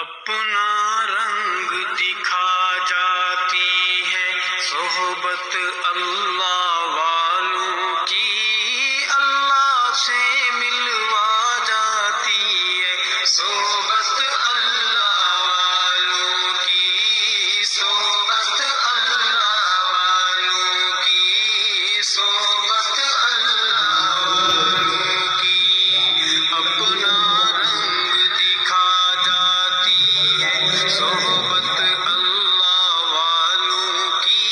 अपना रंग दिखा जाती है सोहबत अल्लाह वालों की, अल्लाह से मिलवा जाती है सोहबत अल्लाह वालों की, सोहबत अल्लाह वालों की, सोहबत अल्लाह वालों की। अपना रंग दिखा जाती है सोहबत अल्लाह वालों की,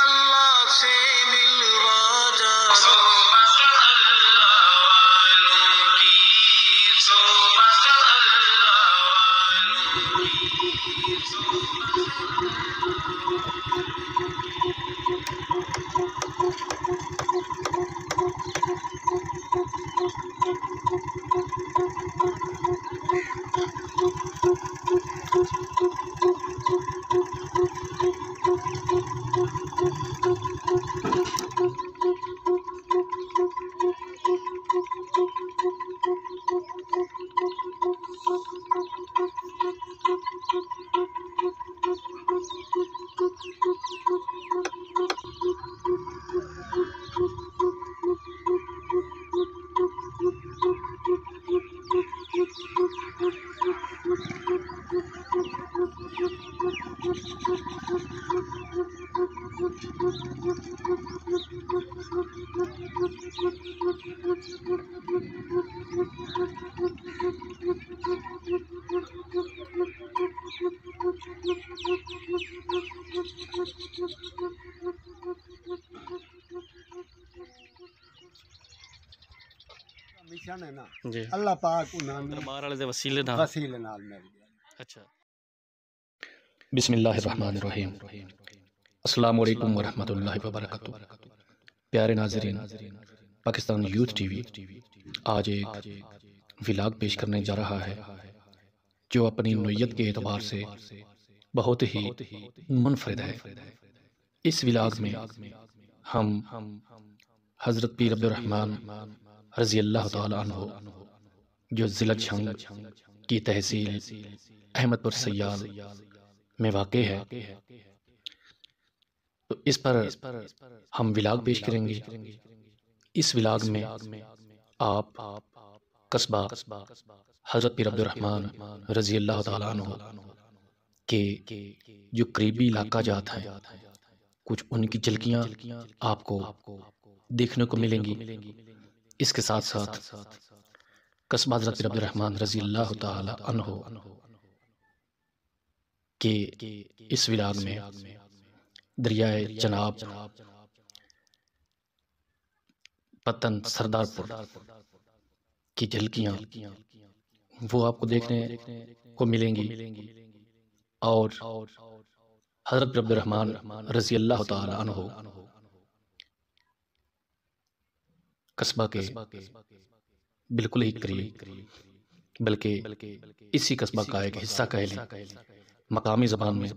अल्लाह से मिलवा जाती है सोहबत अल्लाह वालों की, सोहबत अल्लाह वालों की, मिशन है ना जी अल्लाह पाक उन्होंने दरबार वाले दे वसीले नाल वसीले नाल मिल गया। अच्छा। बिस्मिल्लाहिर्रहमानिर्रहीम। अस्सलामु अलैकुम वरहमतुल्लाहि वबरकातुहू। प्यारे नाज़रीन, पाकिस्तान यूथ टीवी आज एक व्लॉग पेश करने जा रहा है जो अपनी नौयत के एतबार से बहुत ही मुनफरिद है। इस व्लॉग में हम हज़रत पीर अब्दुर्रहमान रज़ी अल्लाह ताला अन्हु जो ज़िला झंग की तहसील अहमदपुर सयाल में वाक़ है, तो इस पर हम व्लॉग पेश करेंगे। इस व्लॉग में आप कस्बा हज़रत पीर अब्दुर्रहमान रज़ी अल्लाह ताला अन्हु के जो करीबी इलाका जात हैं, कुछ उनकी झलकियाँ आपको देखने को मिलेंगी। इसके साथ साथ कस्बा हज़रत पीर अब्दुर्रहमान रज़ी अल्लाह ताला अन्हु के इस व्लॉग में दरियाए जनाब, पतन, सरदारपुर की झलकियाँ वो आपको देखने को मिलेंगी। और हज़रत पीर अब्दुर्रहमान रज़ी अल्लाह ताला अन्हु कस्बा के बिल्कुल ही करीब, बल्कि इसी कस्बा का एक हिस्सा कह लें, मकामी ज़बान में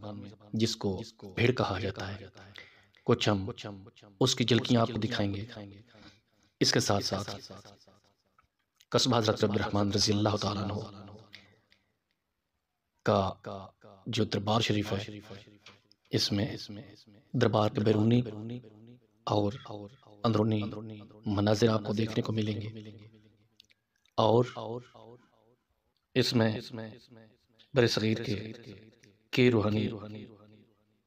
जिसको भेड़ कहा जाता है, कुछ हम उसकी झलकियाँ आपको दिखाएंगे। इसके साथ साथ कस्बा हज़रत अब्दुर्रहमान रज़ी अल्लाह ताला अन्हु का जो दरबार शरीफ है, इसमें दरबार के बैरूनी और अंदरूनी मनाज़िर आपको देखने को मिलेंगे। और इसमें बड़े सगीर के रूहानी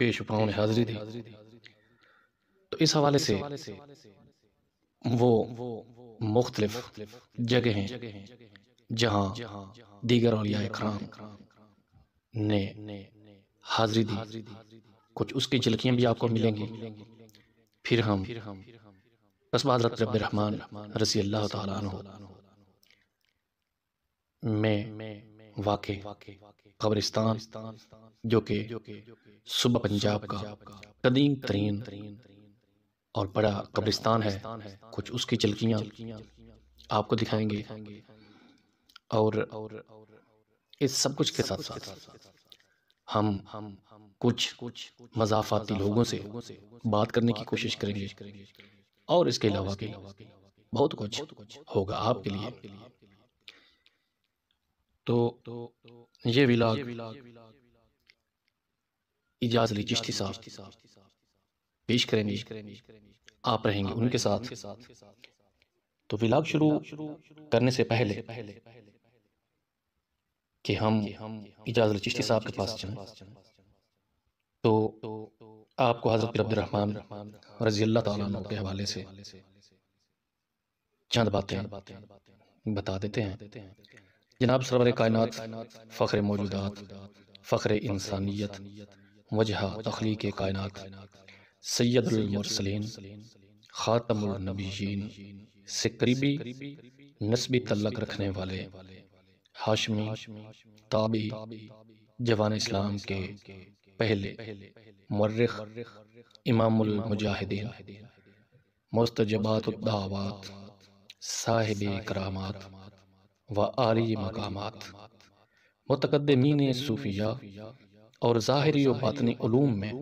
पेशवाओं ने हाज़िरी दी। तो इस हवाले से वो मुख्तलिफ जगह हैं जहाँ दीगर औलिया इकराम ने हाज़िरी दी, कुछ उसकी झलकियाँ भी आपको मिलेंगी। फिर हम कस्बा हज़रत अब्दुर्रहमान रज़ी अल्लाह ताला अन्हु में वाक़े कब्रिस्तान, जो कि सूबा पंजाब का कदीम तरीन और बड़ा कब्रिस्तान है, कुछ उसकी झलकियाँ आपको दिखाएंगे। और इस सब कुछ के साथ साथ हम कुछ मज़ाफ़ाती लोगों से बात करने की कोशिश करेंगे और इसके अलावा भी बहुत कुछ होगा आपके लिए। तो ये विलाग इजाज़ अली चिश्ती साहब पेश करेंगे, आप रहेंगे उनके साथ। तो विलाग शुरू करने से पहले कि हम इजाज़ अली चिश्ती साहब के पास जाएं, तो आपको हज़रत पीर अब्दुर्रहमान रज़ी अल्लाह ताला अन्हु के हवाले से चंद बातें बता देते हैं। जनाब सरवर कायनात, फ़ख्र मौजूदात, फ़ख्र इंसानियत, वजह तख्लीक़ कायनात, सैयदुल मुरसलीन, ख़ातमुल नबीयीन से करीबी नस्बी तल्लक रखने वाले हाशमी ताबी जवान इस्लाम के पहले मुर्रिख इमामुल मुजाहिदीन मुस्तजबातुद दावात साहिबे करामात व आली मकामात मुतक़द्दिमीन सूफिया और ज़ाहिरी व बातनी उलूम में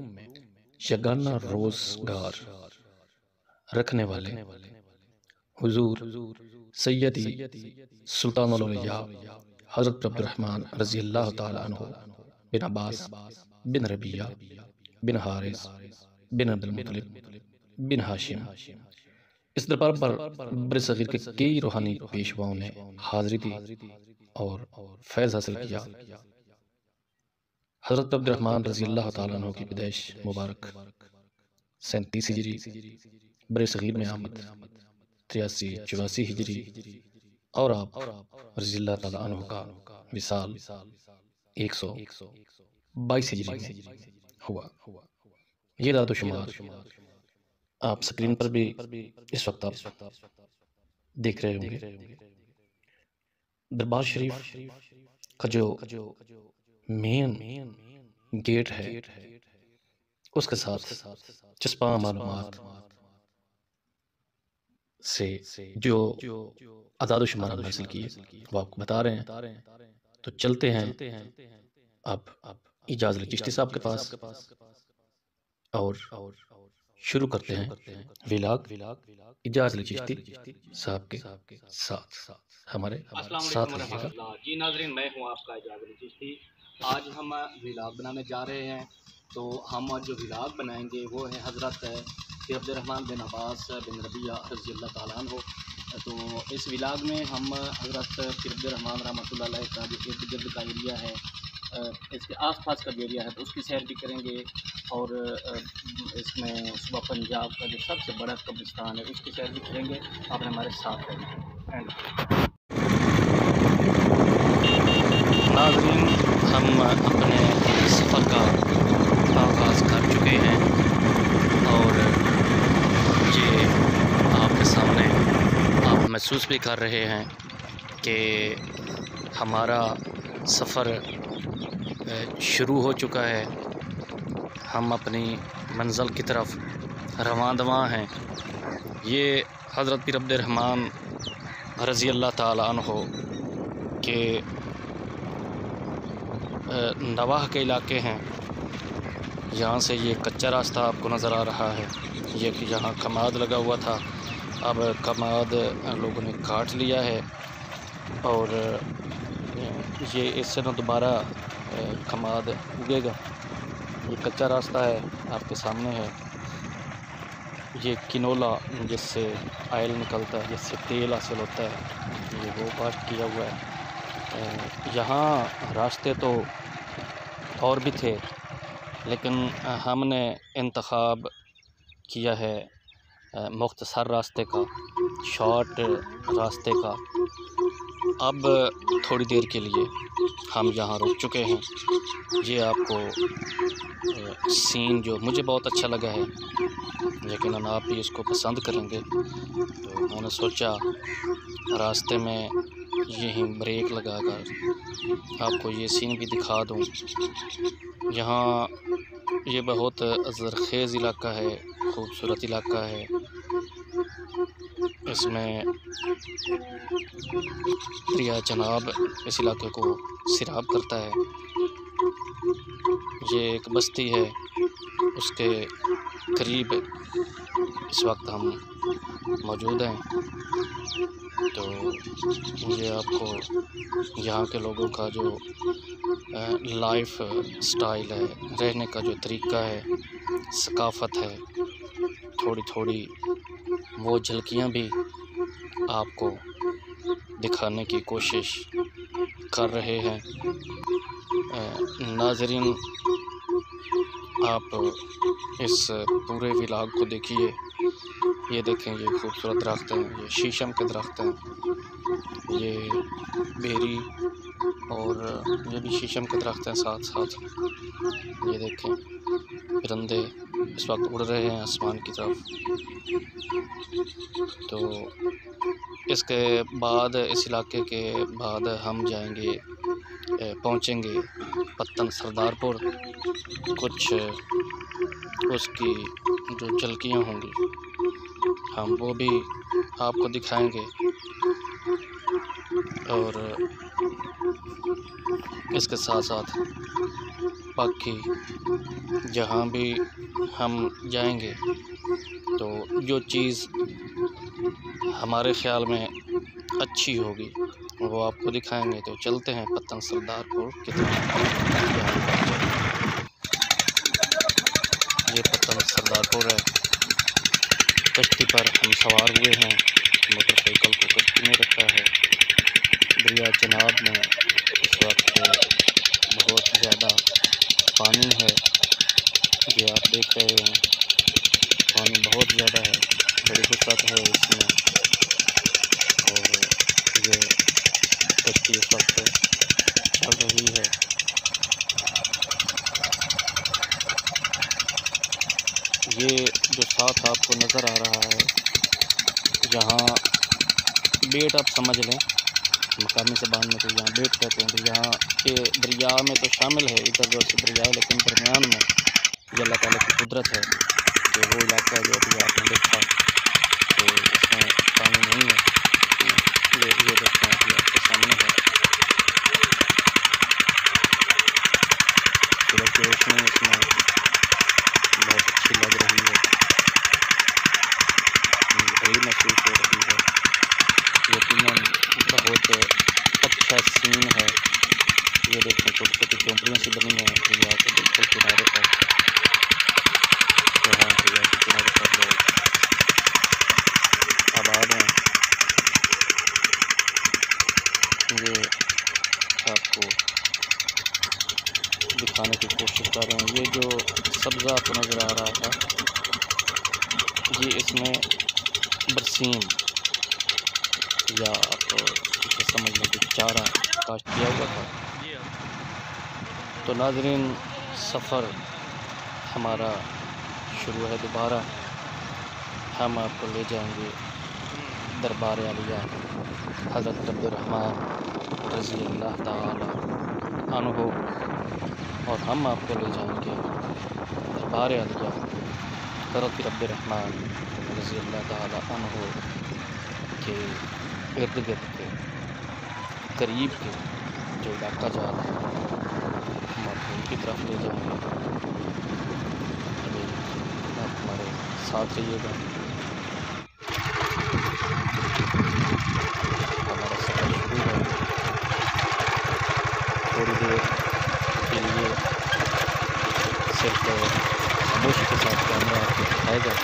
यगाना रोज़गार रखने वाले हुजूर सैयदी सुल्तानुल औलिया हज़रत अब्दुर्रहमान रज़ी अल्लाह ताला अन्हु बिन अब्बास बिन रबिया बिन हारिस बिन अब्दुल मुत्तलिब बिन हाशिम। इस दरबार पर बरसगीर के कई रूहानी पेशवाओं ने हाज़िरी दी और फैज़ हासिल किया। हज़रत अब्दुर्रहमान रज़ी अल्लाह ताला अन्हु की पैदाइश मुबारक 37 हिजरी, बरसगीर में आमद 83-84 हिजरी और आप रज़ी अल्लाह ताला अन्हु का विसाल 122 हिजरी में हुआ। ये दादुशुमार आप स्क्रीन पर भी इस वक्त आप देख रहे होंगे। दरबार शरीफ का जो मेन गेट है उसके साथ चस्पा मालूमात से जो अदाद-ओ-शुमार हासिल किए वो आपको बता रहे हैं। तो चलते हैं अब इजाज़ अली चिश्ती साहब के पास और शुरू करते हैं विलाग इजाज़ अली चिश्ती साहब के साथ। हमारे साथ रहिएगा। जी नाज़रीन, मैं हूँ आपका इजाज़ अली चिश्ती। आज हम विलाग बनाने जा रहे हैं। तो हम जो विलाग बनाएंगे वो है हज़रत पीर अब्दुर्रहमान बिन अब्बास बिन रबिया रज़ी अल्लाह ताला अन्हु। तो इस विलाग में हम हज़रत पीर अब्दुर्रहमान रहमतुल्लाह अलैह का जो इर्द गिर्द का एरिया है, इसके आसपास का जो एरिया है, तो उसकी सैर भी करेंगे। और इसमें सुबह पंजाब का जो सबसे बड़ा कब्रिस्तान है उसकी सैर भी करेंगे। आप हमारे साथ रहेंगे। नाज़रीन, हम अपने सफ़र का आगाज़ कर चुके हैं और ये आपके सामने आप महसूस भी कर रहे हैं कि हमारा सफ़र शुरू हो चुका है। हम अपनी मंज़िल की तरफ रवां दवां हैं। ये हज़रत पीर अब्दुर्रहमान रज़ी अल्लाह ताला अन्हु के नवाह के इलाके हैं। यहाँ से ये कच्चा रास्ता आपको नज़र आ रहा है। ये कि यहाँ कमाद लगा हुआ था, अब कमाद लोगों ने काट लिया है और ये इससे न दोबारा कमाद उगेगा। ये कच्चा रास्ता है, आपके सामने है। ये किनोला जिससे आयल निकलता है, जिससे तेल हासिल होता है, ये वो कास्ट किया हुआ है। यहाँ रास्ते तो और भी थे, लेकिन हमने इंतखाब किया है मुख्तसर रास्ते का, शॉर्ट रास्ते का। अब थोड़ी देर के लिए हम यहाँ रुक चुके हैं। ये आपको सीन जो मुझे बहुत अच्छा लगा है, यकीनन आप भी इसको पसंद करेंगे। तो मैंने सोचा रास्ते में यहीं ब्रेक लगाकर आपको ये सीन भी दिखा दूँ। यहाँ ये बहुत ज़रख़ेज़ इलाका है, खूबसूरत इलाका है। इसमें दरिया चनाब इस इलाके को सिराब करता है। ये एक बस्ती है, उसके करीब इस वक्त हम मौजूद हैं। तो ये आपको यहाँ के लोगों का जो लाइफ स्टाइल है, रहने का जो तरीका है, सकाफ़त है, थोड़ी थोड़ी वो झलकियाँ भी आपको दिखाने की कोशिश कर रहे हैं। नाज़रीन, आप इस पूरे व्लॉग को देखिए। ये देखें, ये खूबसूरत दरख्त हैं, ये शीशम के दरख्त हैं, ये बेरी और ये भी शीशम के दरख्त हैं साथ साथ। ये देखें, परिंदे इस वक्त उड़ रहे हैं आसमान की तरफ। तो इसके बाद, इस इलाके के बाद हम जाएंगे, पहुंचेंगे पत्तन सरदारपुर। कुछ उसकी जो झलकियाँ होंगी हम वो भी आपको दिखाएंगे। और इसके साथ साथ बाकी जहाँ भी हम जाएंगे तो जो चीज़ हमारे ख़्याल में अच्छी होगी वो आपको दिखाएंगे। तो चलते हैं पत्तन सरदारपुर की तरफ। ये पत्तन सरदारपुर है। कश्ती पर हम सवार हुए हैं, मोटरसाइकिल को कश्ती में रखा है। दरिया चनाब में इस वक्त बहुत ज़्यादा पानी है, ये आप देख रहे हैं। पानी बहुत ज़्यादा है, बड़ी वसअत है इसमें। और ये कश्ती इस वक्त चल रही है। ये जो साथ आपको नज़र आ रहा है, यहाँ बेट आप समझ लें, मकामी ज़बान में तो यहाँ बेट कहते हैं। तो यहाँ के दरिया में तो शामिल है, इधर उधर से दरिया है, लेकिन दरमियान में ये अल्लाह ताला की कुदरत है कि वो इलाका जो अभी आपने देखा तो इसमें पानी नहीं है। ये देखते हैं कि आपके सामने है, सूरज की रोशनी इसमें बहुत अच्छी लग रही है, बड़ी महसूस हो रही है। यकीनन बहुत अच्छा सीन है। ये देखें, छोटी छोटी झोंपड़ियाँ सी बनी हैं दरिया के बिल्कुल किनारे पर। यहाँ दरिया के किनारे पर लोग आबाद हैं। ये आपको दिखाने की कोशिश कर रहे हैं। ये जो सब्ज़ा आपको नज़र आ रहा था, ये इसमें बरसीम या आप इसे समझ लें कि चारा काश्त किया हुआ था। तो नाज़रीन, सफ़र हमारा शुरू है दोबारा। हम आपको ले जाएंगे दरबार आलिया हज़रत अब्दुर्रहमान रज़ी अल्लाह ताला अन्हु, और हम आपको ले जाएंगे दरबार आलिया हज़रत अब्दुर्रहमान रज़ी अल्लाह ताला अन्हु के इर्द गिर्द के करीब के जो इलाका जात है, हम आपको उनकी तरफ ले जाएंगे। अभी आप हमारे साथ रहिएगा। हमारा सफ़र शुरू है। थोड़ी देर के लिए सिर्फ खामोशी के साथ कैमरा आपको दिखाएगा।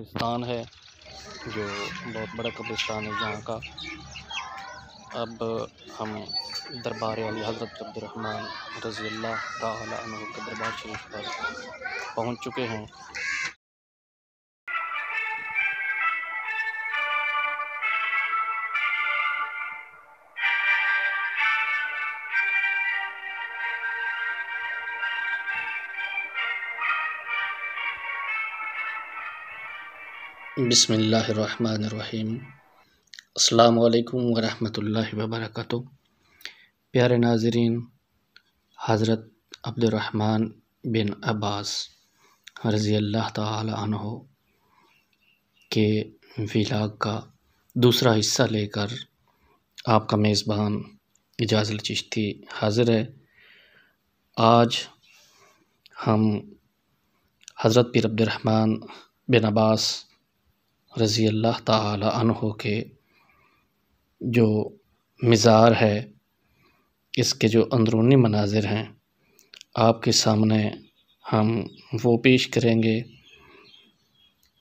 कब्रिस्तान है, जो बहुत बड़ा कब्रिस्तान है यहाँ का। अब हम दरबार वाली हज़रत अब्दुर्रहमान रज़ी अल्लाह ताला अन्हु के दरबार शरीफ पर पहुँच चुके हैं। बिस्मिल्लाहिर्रहमानिर्रहीम। अस्सलामु अलैकुम वरहमतुल्लाहि वबरकातुहू। प्यारे नाज़रीन, हज़रत अब्दुर्रहमान बिन अब्बास रज़ी अल्लाह ताला अन्हु के व्लॉग का दूसरा हिस्सा लेकर आपका मेज़बान इजाज़ अल चिश्ती हाज़िर है। आज हम हज़रत पीर अब्दुर्रहमान बिन अब्बास रज़ी अल्लाह ताला अन्हु के जो मज़ार है, इसके जो अंदरूनी मनाज़िर हैं, आपके सामने हम वो पेश करेंगे।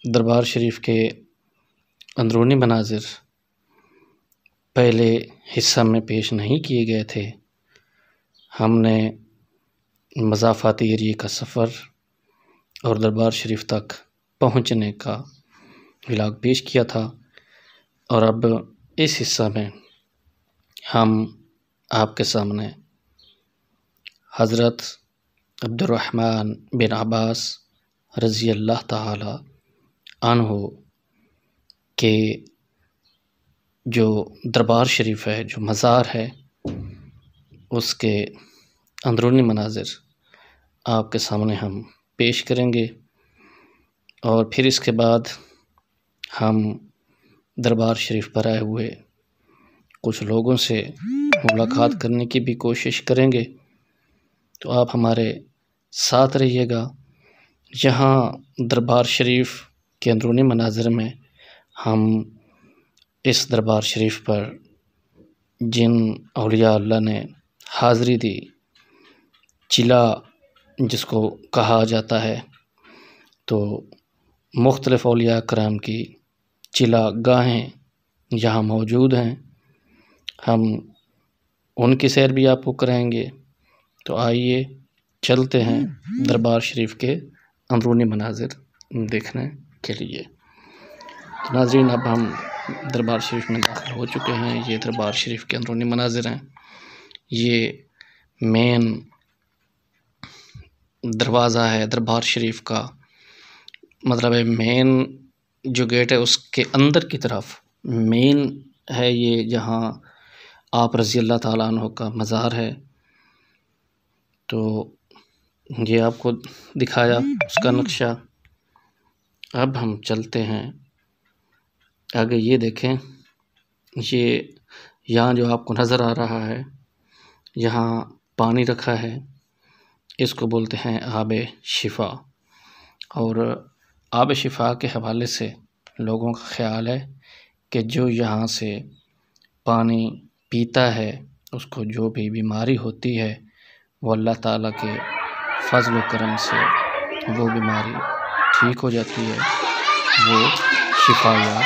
दरबार शरीफ के अंदरूनी मनाज़िर पहले हिस्सा में पेश नहीं किए गए थे। हमने मज़ाफ़ाती एरिए का सफ़र और दरबार शरीफ तक पहुँचने का व्लॉग पेश किया था, और अब इस हिस्सा में हम आपके सामने हज़रत अब्दुर्रहमान बिन अब्बास रज़ी अल्लाह ताला अन्हु के जो दरबार शरीफ है, जो मज़ार है, उसके अंदरूनी मनाज़िर आपके सामने हम पेश करेंगे। और फिर इसके बाद हम दरबार शरीफ पर आए हुए कुछ लोगों से मुलाकात करने की भी कोशिश करेंगे। तो आप हमारे साथ रहिएगा। यहाँ दरबार शरीफ के अंदरूनी मनाज़िर में हम इस दरबार शरीफ पर जिन औलिया अल्लाह ने हाज़री दी, चिला जिसको कहा जाता है, तो मुख्तलिफ़ औलिया कराम की चिला गाहें यहाँ मौजूद हैं। हम उनकी सैर भी आपको कराएंगे। तो आइए चलते हैं दरबार शरीफ के अंदरूनी मनाज़िर देखने के लिए। तो नाज़रीन, अब हम दरबार शरीफ में दाखिल हो चुके हैं। ये दरबार शरीफ के अंदरूनी मनाज़िर हैं। ये मेन दरवाज़ा है दरबार शरीफ का, मतलब है मेन जो गेट है उसके अंदर की तरफ मेन है ये, जहाँ आप रज़ी अल्लाह ताला अन्हु का मज़ार है। तो ये आपको दिखाया उसका नक्शा। अब हम चलते हैं आगे। ये देखें, ये यहाँ जो आपको नज़र आ रहा है, यहाँ पानी रखा है, इसको बोलते हैं आब शिफा। और आब शिफा के हवाले से लोगों का ख़्याल है कि जो यहाँ से पानी पीता है, उसको जो भी बीमारी होती है, वो अल्लाह ताला के फ़ज़ल व करम से वो बीमारी ठीक हो जाती है, वो शिफायाब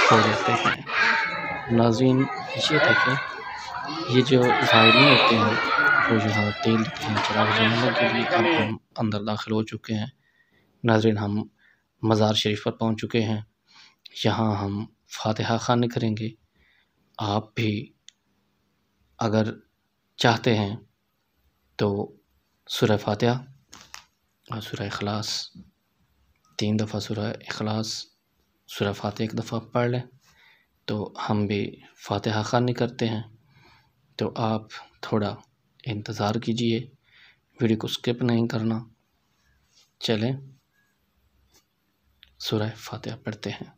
हो जाते हैं। नाज़रीन, ये देखें, ये जो ज़ायरीन होते हैं वो यहाँ तेल देते हैं चिराग जलाने के लिए। अब हम अंदर दाखिल हो चुके हैं। नाज़रीन, हम मज़ार शरीफ पर पहुँच चुके हैं। यहाँ हम फ़ातिहा ख़वानी करेंगे। आप भी अगर चाहते हैं तो सूरह फ़ातिहा और सूरह इख़लास 3 दफ़ा, सूरह इख़लास, सूरह फ़ातिहा 1 दफ़ा पढ़ लें। तो हम भी फ़ातिहा ख़वानी करते हैं। तो आप थोड़ा इंतज़ार कीजिए, वीडियो को स्किप नहीं करना। चलें सूरह फ़ातिहा पढ़ते हैं।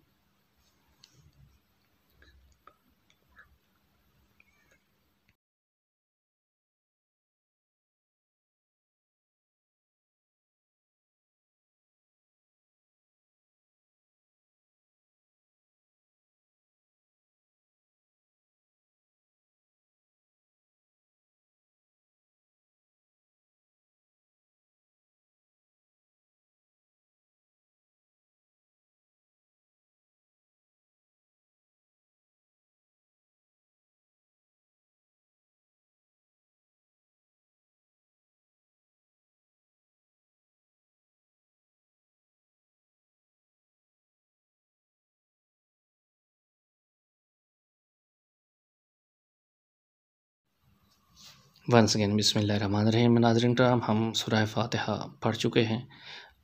वंस अगेन बिस्मिल्लाहिर्रहमानिर्रहीम। नाज़रीन कराम, हम सूरह फातिहा पढ़ चुके हैं।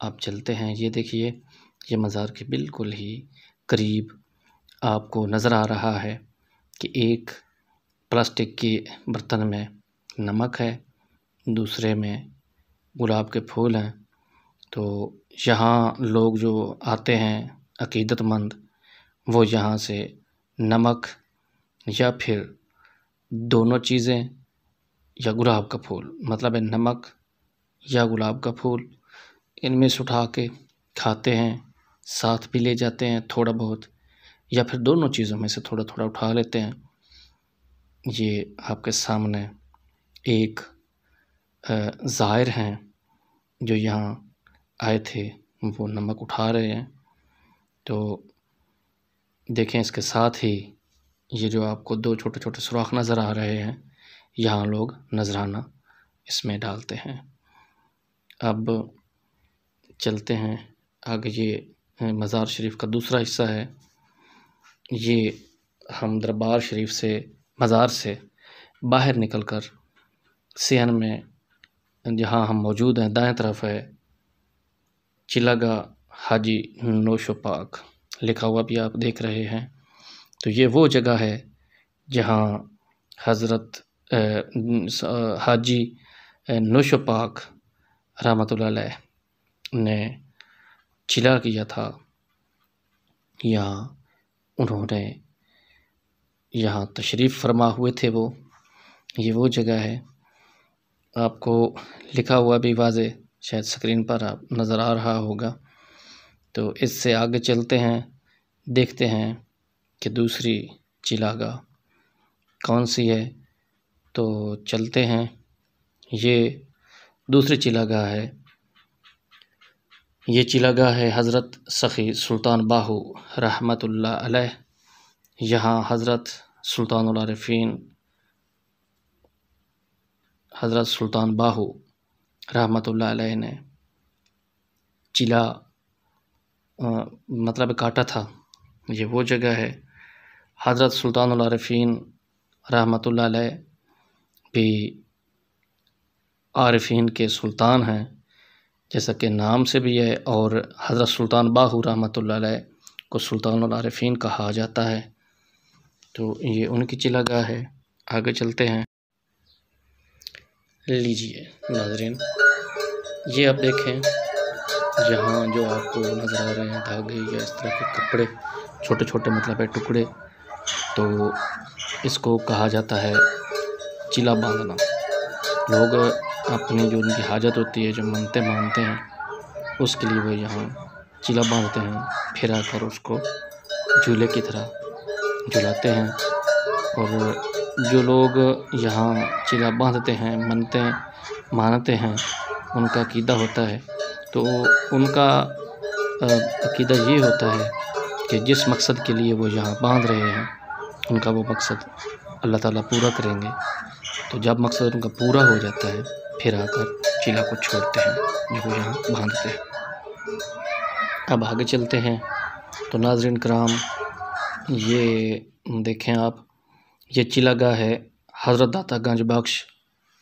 अब चलते हैं। ये देखिए, ये मज़ार के बिल्कुल ही करीब आपको नज़र आ रहा है कि एक प्लास्टिक के बर्तन में नमक है, दूसरे में गुलाब के फूल हैं। तो यहाँ लोग जो आते हैं अक़ीदतमंद, वो यहाँ से नमक या फिर दोनों चीज़ें या गुलाब का फूल, मतलब है नमक या गुलाब का फूल, इनमें से उठा के खाते हैं, साथ भी ले जाते हैं थोड़ा बहुत, या फिर दोनों चीज़ों में से थोड़ा थोड़ा उठा लेते हैं। ये आपके सामने एक ज़ाहिर हैं जो यहाँ आए थे, वो नमक उठा रहे हैं। तो देखें, इसके साथ ही ये जो आपको दो छोटे छोटे सुराख नज़र आ रहे हैं, यहाँ लोग नजराना इसमें डालते हैं। अब चलते हैं आगे। ये मज़ार शरीफ का दूसरा हिस्सा है। ये हम दरबार शरीफ से, मज़ार से बाहर निकलकर सियान में जहाँ हम मौजूद हैं, दाएं तरफ है चिलागाह हाजी नौशो पाक लिखा हुआ भी आप देख रहे हैं। तो ये वो जगह है जहाँ हज़रत हाजी नौशो पाक रहमतुल्लाह अलैह ने चिला किया था, या उन्होंने यहाँ तशरीफ़ फरमा हुए थे। ये वो जगह है। आपको लिखा हुआ भी वाज़े शायद स्क्रीन पर आप नज़र आ रहा होगा। तो इससे आगे चलते हैं, देखते हैं कि दूसरी चिलागाह कौन सी है। तो चलते हैं। ये दूसरी चिलागाह है। ये चिलागाह है हज़रत सखी सुल्तान बाहू रहमतुल्लाह अलैह। यहाँ हज़रत सुल्तानुल आरिफ़ीन हज़रत सुल्तान बाहू रहमतुल्लाह अलैह ने चिला मतलब काटा था। ये वो जगह है। हज़रत सुल्तानुल आरिफ़ीन रहमतुल्लाह अलैह भी आरिफ़ीन के सुल्तान हैं, जैसा कि नाम से भी है, और हज़रत सुल्तान बाहू रहमतुल्लाह अलैह को सुल्तानुल आरिफ़ीन कहा जाता है। तो ये उनकी चिलागाह है। आगे चलते हैं। लीजिए नाज़रीन, ये आप देखें, यहाँ जो आपको नज़र आ रहे हैं धागे या इस तरह के कपड़े, छोटे छोटे मतलब है टुकड़े, तो इसको कहा जाता है चिला बांधना। लोग अपनी जो उनकी हाजत होती है, जो मन्नतें मानते हैं, उसके लिए वो यहाँ चिला बांधते हैं, फिर आकर उसको झूले की तरह झुलाते हैं। और जो लोग यहाँ चिला बांधते हैं, मन्नतें मानते हैं, उनका अक़ीदा होता है। तो उनका अक़ीदा ये होता है कि जिस मकसद के लिए वो यहाँ बांध रहे हैं, उनका वो मकसद अल्लाह ताला पूरा करेंगे। तो जब मकसद उनका पूरा हो जाता है, फिर आकर चिला को छोड़ते हैं, जो वो यहाँ बांधते हैं। अब आगे चलते हैं। तो नाज़रीन कराम, ये देखें आप, ये चिलागाह है हज़रत दाता गंज बख्श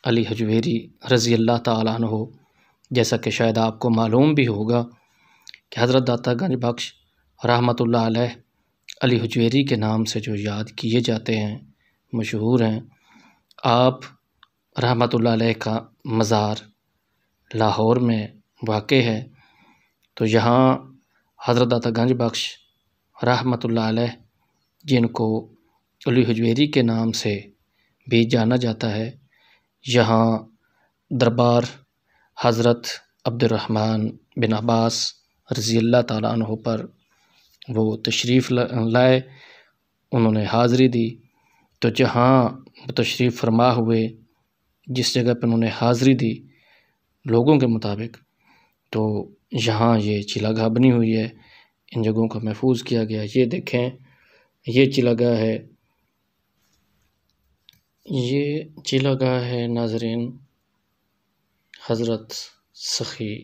अली हजवेरी रज़ी अल्लाह ताला अन्हु। जैसा कि शायद आपको मालूम भी होगा कि हज़रत दाता गंज बख्श रहमतुल्लाह अलैह अली हजवेरी के नाम से जो याद किए जाते हैं, मशहूर हैं। आप रहमतुल्लाह अलैह का मज़ार लाहौर में वाक़े है। तो यहाँ हज़रत दाता गंज बख्श रहमतुल्लाह अलैह, जिनको अली हजवेरी के नाम से भी जाना जाता है, यहाँ दरबार हज़रत अब्दुर्रहमान बिन अब्बास रज़ी अल्लाह ताला अन्हु पर वो तशरीफ़ लाए, उन्होंने हाज़री दी। तो जहाँ तशरीफ़ फरमा हुए, जिस जगह पर उन्होंने हाज़री दी लोगों के मुताबिक, तो यहाँ ये चिलागाह बनी हुई है। इन जगहों को महफूज किया गया। ये देखें, ये चिलागाह है, ये चिलागाह है नाज़रीन हज़रत सखी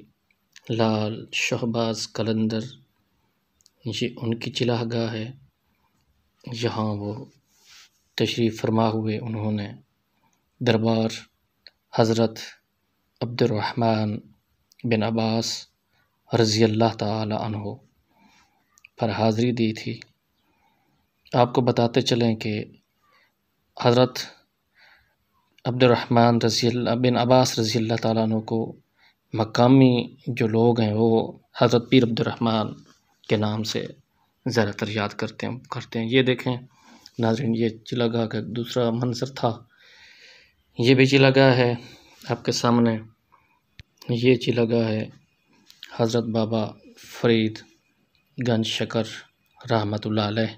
लाल शहबाज कलंदर, ये उनकी चिलागाह है। यहाँ वो तशरीफ़ फरमा हुए, उन्होंने दरबार हज़रत अब्दुर्रहमान बिन अब्बास रज़ी अल्लाह ताला अन्हो पर हाज़री दी थी। आपको बताते चलें कि हज़रत अब्दुर्रहमान बिन अब्बास रज़ी अल्लाह ताला अन्हो को मकामी जो लोग हैं वो हज़रत पीर अब्दुर्रहमान के नाम से ज़्यादातर याद करते हैं। ये देखें नाज़रीन, ये चिलागाह का दूसरा मंज़र था। ये भी चिलागाह है आपके सामने। ये चिलागाह है हज़रत बाबा फ़रीद गंज शकर रहमतुल्लाह अलैह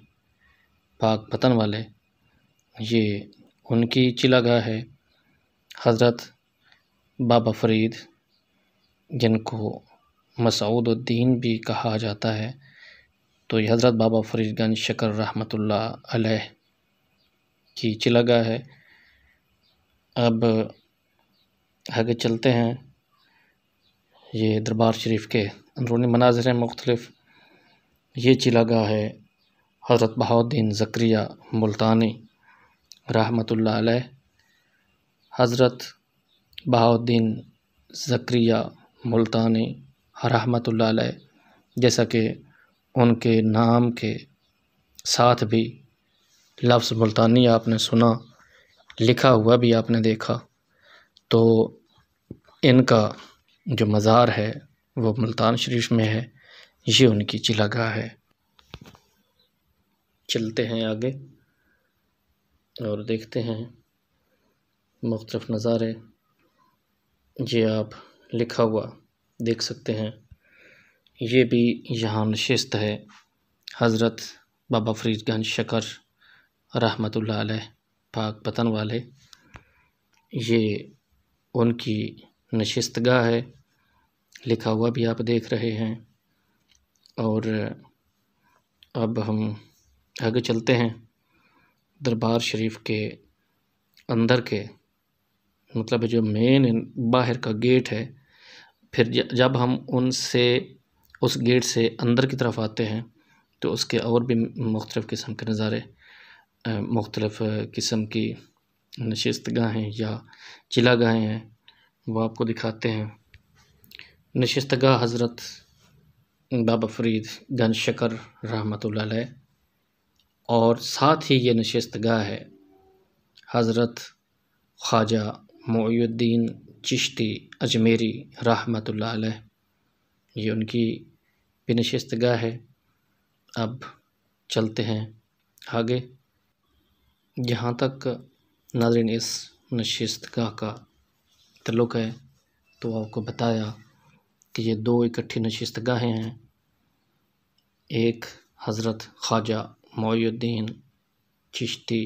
पाक पतन वाले। ये उनकी चिलागाह है। हज़रत बाबा फ़रीद, जिनको मसऊदुद्दीन भी कहा जाता है, तो ये हज़रत बाबा फ़रीद गंज शकर रहमतुल्लाह अलैह की चिलागाह है। अब आगे चलते हैं। ये दरबार शरीफ के अंदरूनी मनाज़िर हैं मुख्तलिफ़। ये चिलागाह है हज़रत बहाउद्दीन ज़करिया मुल्तानी रहमतुल्लाह अलैह। हज़रत बहाउद्दीन ज़करिया मुल्तानी रहमतुल्लाह अलैह, जैसा कि उनके नाम के साथ भी लफ्ज़ मुल्तानी आपने सुना, लिखा हुआ भी आपने देखा, तो इनका जो मज़ार है वो मुल्तान शरीफ में है। ये उनकी चिलागाह है। चलते हैं आगे और देखते हैं मुख्तलिफ़ नज़ारे। ये आप लिखा हुआ देख सकते हैं। ये भी यहाँ नशिस्त है हज़रत बाबा फ़रीद गंज शकर रहमतुल्लाह अलैह पाक पतन वाले। ये उनकी नशिस्तगाह है, लिखा हुआ भी आप देख रहे हैं। और अब हम आगे चलते हैं। दरबार शरीफ के अंदर के मतलब जो मेन बाहर का गेट है, फिर जब हम उस गेट से अंदर की तरफ आते हैं तो उसके और भी मुख्तलिफ़ किस्म के नज़ारे, मुख्तलिफ़ किस्म की नशिस्तगाहें या चिलागाहें हैं, वो आपको दिखाते हैं। नशिस्तगाह हज़रत बाबा फ़रीद गंज शकर रहमतुल्लाह अलैह, और साथ ही ये नशिस्तगाह है हज़रत ख्वाजा मुईनुद्दीन चिश्ती अजमेरी रहमतुल्लाह अलैह। ये उनकी भी नशिस्तगाह है। अब चलते हैं आगे। जहाँ तक नाज़रीन इस नशिस्तगाह का ताल्लुक़ है, तो आपको बताया कि ये दो इकट्ठी नशिस्तगाहें हैं। एक हज़रत ख्वाजा मुईनुद्दीन चिश्ती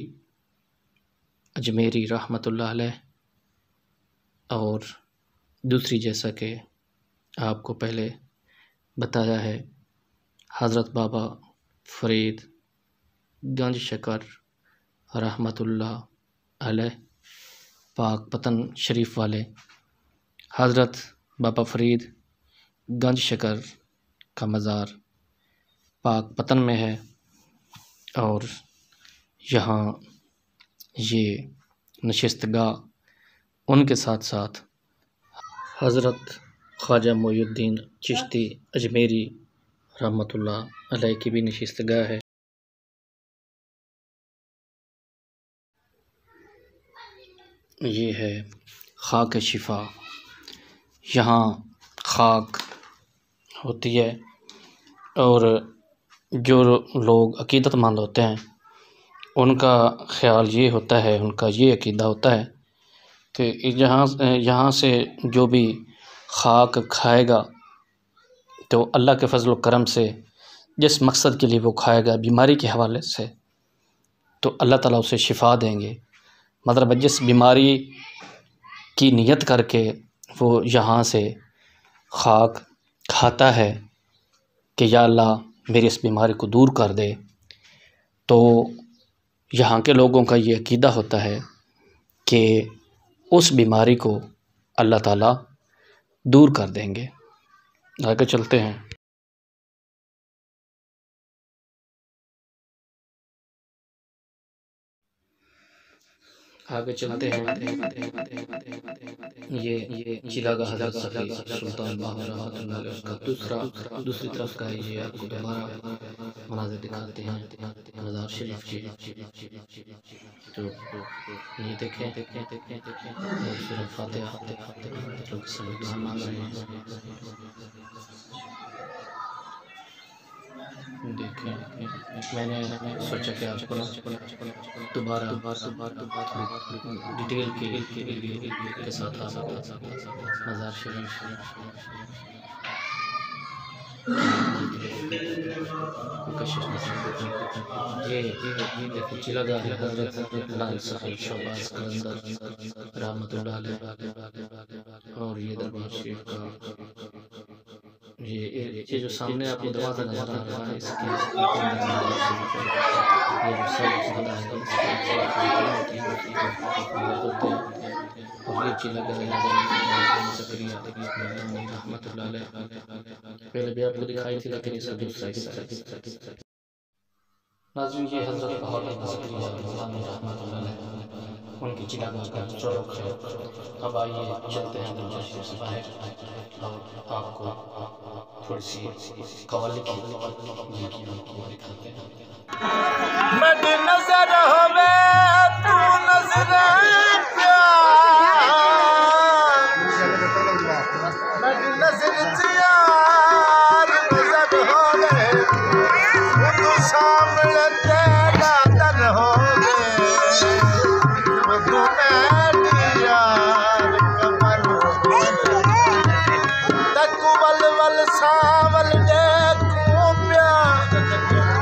अजमेरी रहमतुल्लाह अलैह, और दूसरी, जैसा कि आपको पहले बताया है, हज़रत बाबा फ़रीद गंज शकर रहमतुल्लाह अलैह पाक पतन शरीफ वाले। हज़रत बाबा फ़रीद गंज शकर का मज़ार पाक पतन में है, और यहाँ ये नशिस्तगाह उनके साथ साथ हज़रत ख्वाजा मुईनुद्दीन चिश्ती अजमेरी रहमतुल्लाह अलैह की भी नशिस्तगाह है। ये है खाक शिफा। यहाँ खाक होती है, और जो लोग अकीदतमंद होते हैं उनका ख़्याल ये होता है, उनका ये अकीदा होता है कि यहाँ से जो भी खाक खाएगा तो अल्लाह के फज़ल व करम से जिस मकसद के लिए वो खाएगा, बीमारी के हवाले से, तो अल्लाह ताला उसे शिफ़ा देंगे। मतलब जिस बीमारी की नियत करके वो यहाँ से खाक खाता है कि या अल्लाह मेरी इस बीमारी को दूर कर दे, तो यहाँ के लोगों का ये अकीदा होता है कि उस बीमारी को अल्लाह ताला दूर कर देंगे। आगे चलते हैं। आगे चलते हैं। ये चिलागा हज़रत सफ़ी सुल्तान बाहर रहमतुल्लाह अलैह उसका दूसरी तरफ का है। ये आपको दोबारा मनाज़िर दिखाते हैं मज़ार शरीफ के। तो ये देखें और सूरह फातिहा लोग सलाम मांग रहे हैं। देखें, मैंने सोचा कि आपको दोबारा डिटेल के साथ मज़ार शरीफ ये देखिए चिलागा हज़रत लाल सफ़ी शहबाज कलंदर रहमतुल्लाह अलैह। और ये दरबार शरीफ का ये जो सामने आपको दरवाज़ा नजर आ रहा है इसके ये जो सब ज़्यादा है और ये चिलागा ज़करिया रहमतुल्लाह अलैह पहले भी आपको दिखाई थी, लेकिन इसे दूसरा नाज़रीन ये हज़रत ज़करिया रहमतुल्लाह अलैह उनकी चिलागा का चौक है। अब आइए चलते हैं दरबार शरीफ से बाहर और आपको थोड़ी सी कव्वाली की दिखाते हैं। मद नजर होवे तू नजर प्यार, मद नजर यार नजर होवे तू सामने तेरा दर होवे तू मेरी यार कमल तक वल वल सावल देखूं प्यार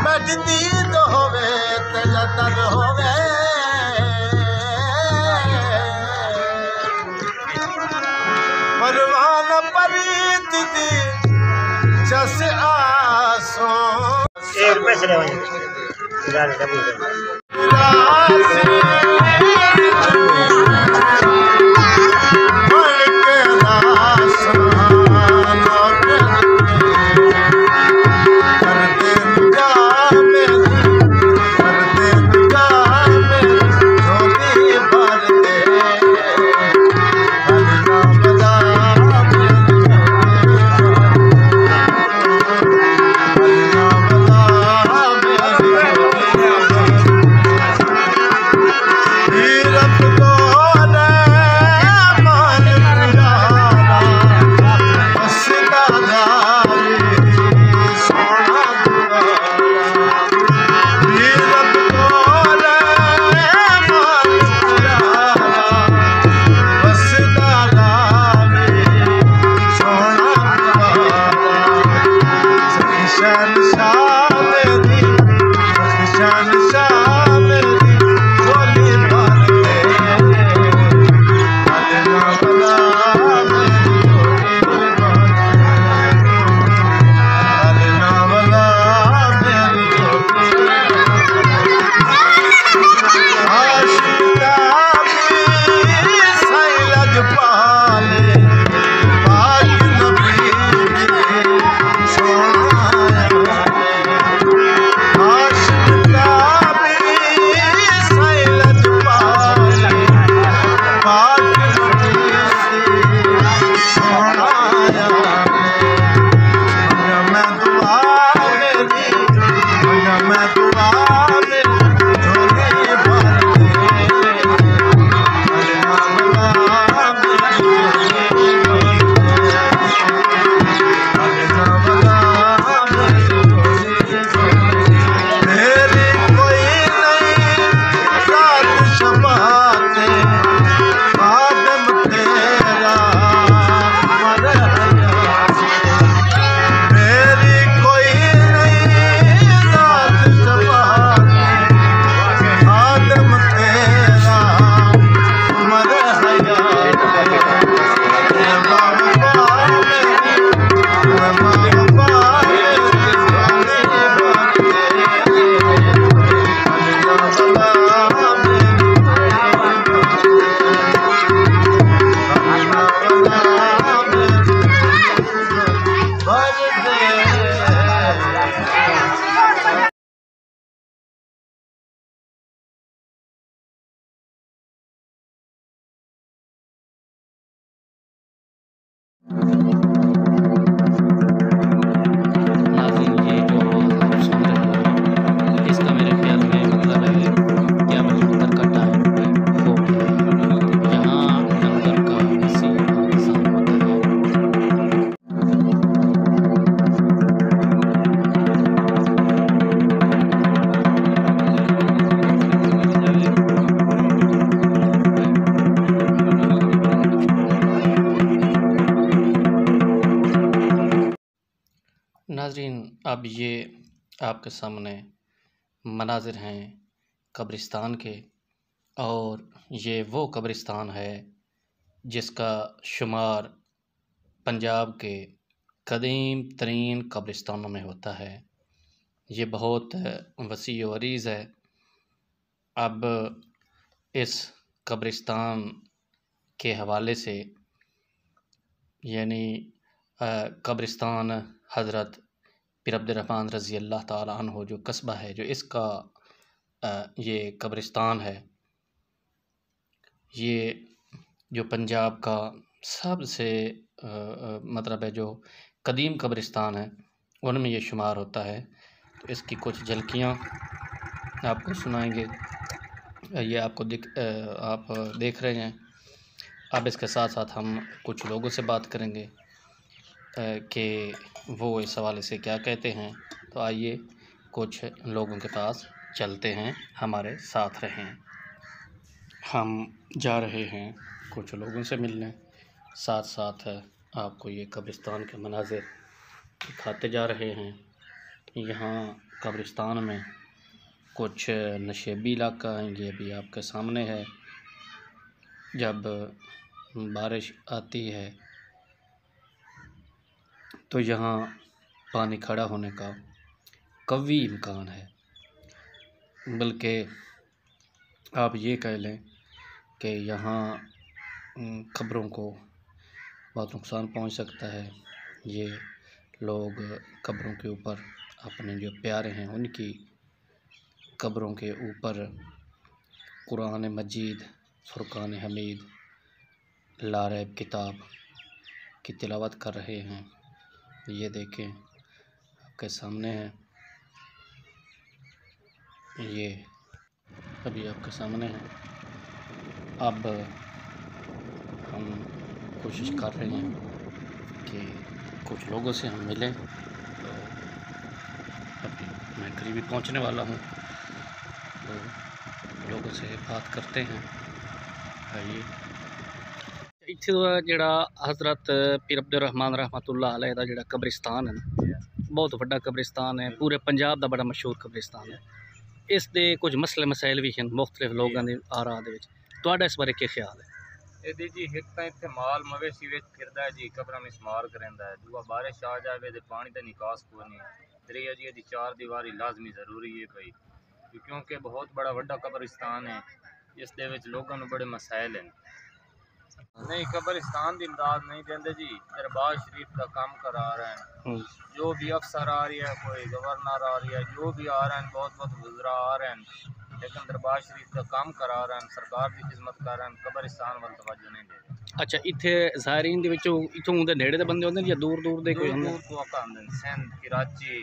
मजदीद होवे तेरा दर होवे परवान परीत दी जस आसो एक पैसे ले अब ये आपके सामने मनाजिर हैं कब्रिस्तान के, और ये वो कब्रिस्तान है जिसका शुमार पंजाब के कदीम तरीन कब्रिस्तानों में होता है। ये बहुत वसी व अरीज़ है। अब इस कब्रिस्तान के हवाले से यानी कब्रिस्तान हज़रत पीर अब्दुर्रहमान रज़ी अल्लाह ताला अन्हु जो कस्बा है, जो इसका ये कब्रिस्तान है, ये जो पंजाब का सबसे मतलब है जो कदीम कब्रिस्तान है उनमें ये शुमार होता है। तो इसकी कुछ झलकियाँ आपको सुनाएंगे। ये आपको आप देख रहे हैं। अब इसके साथ साथ हम कुछ लोगों से बात करेंगे कि वो इस हवाले से क्या कहते हैं। तो आइए कुछ लोगों के पास चलते हैं, हमारे साथ रहें। हम जा रहे हैं कुछ लोगों से मिलने, साथ साथ आपको ये कब्रिस्तान के मनाज़िर दिखाते जा रहे हैं। यहाँ कब्रिस्तान में कुछ नशेबी इलाका है, ये भी आपके सामने है। जब बारिश आती है तो यहाँ पानी खड़ा होने का कवी इम्कान है, बल्कि आप ये कह लें कि यहाँ क़ब्रों को बहुत नुकसान पहुँच सकता है। ये लोग क़ब्रों के ऊपर अपने जो प्यारे हैं उनकी क़ब्रों के ऊपर कुरान मजीद, फुरकान हमीद, लारैब किताब की तिलावत कर रहे हैं। ये देखें आपके सामने है, ये अभी आपके सामने है। अब हम कोशिश कर रहे हैं कि कुछ लोगों से हम मिलें। तो अभी मैं करीबी पहुंचने वाला हूं, तो लोगों से बात करते हैं। आइए। इत्थे जिहड़ा हज़रत पीर अब्दुर्रहमान रहमतुल्लाह अलैह दा जिहड़ा कब्रिस्तान है ना, बहुत वड्डा कब्रिस्तान है, पूरे पंजाब दा बड़ा मशहूर कब्रिस्तान है। इस दे कुछ मसले मसाइल भी हैं मुख्तलिफ लोगों के आरा दे विच। तुहाडा इस बारे क्या ख्याल है? ਇਹਦੀ ਜੀ ਇੱਕ ਤਾਂ ਇੱਥੇ ਮਾਲ ਮਵੇਸ਼ੀ ਵਿੱਚ ਫਿਰਦਾ ਹੈ ਜੀ, ਕਬਰਾਂ ਵਿੱਚ ਇਸਤੇਮਾਲ ਕਰਦਾ ਹੈ। ਦੂਆ ਬਾਰਿਸ਼ ਆ ਜਾਵੇ ਤੇ ਪਾਣੀ ਦਾ ਨਿਕਾਸ ਕੋਈ ਨਹੀਂ। ਤੀਆ ਜੀ ਇਹਦੀ ਚਾਰ ਦੀਵਾਰੀ ਲਾਜ਼ਮੀ ਜ਼ਰੂਰੀ ਹੈ ਭਾਈ, ਕਿਉਂਕਿ ਬਹੁਤ ਬੜਾ ਵੱਡਾ ਕਬਰਿਸਤਾਨ ਹੈ। ਇਸ ਦੇ ਵਿੱਚ ਲੋਕਾਂ ਨੂੰ ਬੜੇ ਮਸਾਇਲ ਹਨ। नहीं कब्रिस्तान की इमदाद नहीं देंगे जी, दरबार शरीफ का काम करा रहे हैं। जो भी अफसर आ रही है, कोई गवर्नर आ रही है, जो भी आ रहे हैं, बहुत बहुत गुजरा आ रहे हैं, लेकिन दरबार शरीफ का काम करा रहे हैं, सरकार की खिदमत कर रहे हैं, कब्रिस्तान वाल तवज्जो नहीं दे रहे। अच्छा, इत्थे ज़ायरीन दे विचों इत्थों दे नेड़े दे बंदे होंदे या दूर दूर दे कोई होंदे? दूर तो आंदे ने, सिंध, कराची,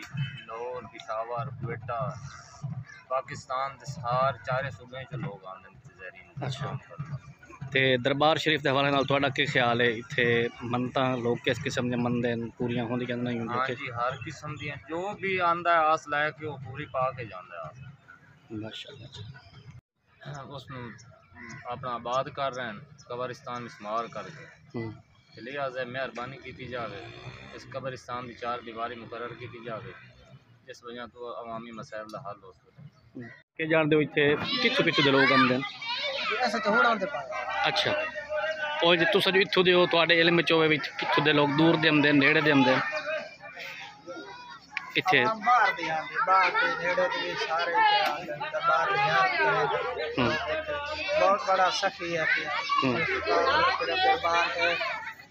लाहौर, पिशावर, क्वेटा, पाकिस्तान दे सारे चारे सूबे च लोग आंदे ने ज़ायरीन। अच्छा, ते दरबार शरीफ के हवाले नाल तुहाडा क्या ख्याल है? इत्थे मनता लोग किस किस्म दी मनदे न, पूरियां होंदियां नहीं होंदियां? हाँ जी, हर किस्म दी जो भी आंदा है आस लाए कि वो पूरी पा के जांदा है। माशाअल्लाह। उसनू अपना आबाद कर रहे हैं, कब्रिस्तान इस्तेमाल करके। लिहाजा मेहरबानी की जाए, इस कब्रिस्तान की चार दीवारी मुकर्रर की जाए, जिस वजह तो अवामी मसाइल का हल हो सके। के जानते हो इत्थे कित्थों कित्थों दे लोग आंदे न? अच्छा, और जे तुस जो इत्थों दे हो, तुहाडे इल्म च होवे भी कित्थों दे लोग दूर दे आंदे नेड़े दे आंदे इत्थे? बाहर दे आंदे, बाहर दे नेड़े दे सारे आंदे, दरबार में बहुत बड़ा सखी है। दरबार है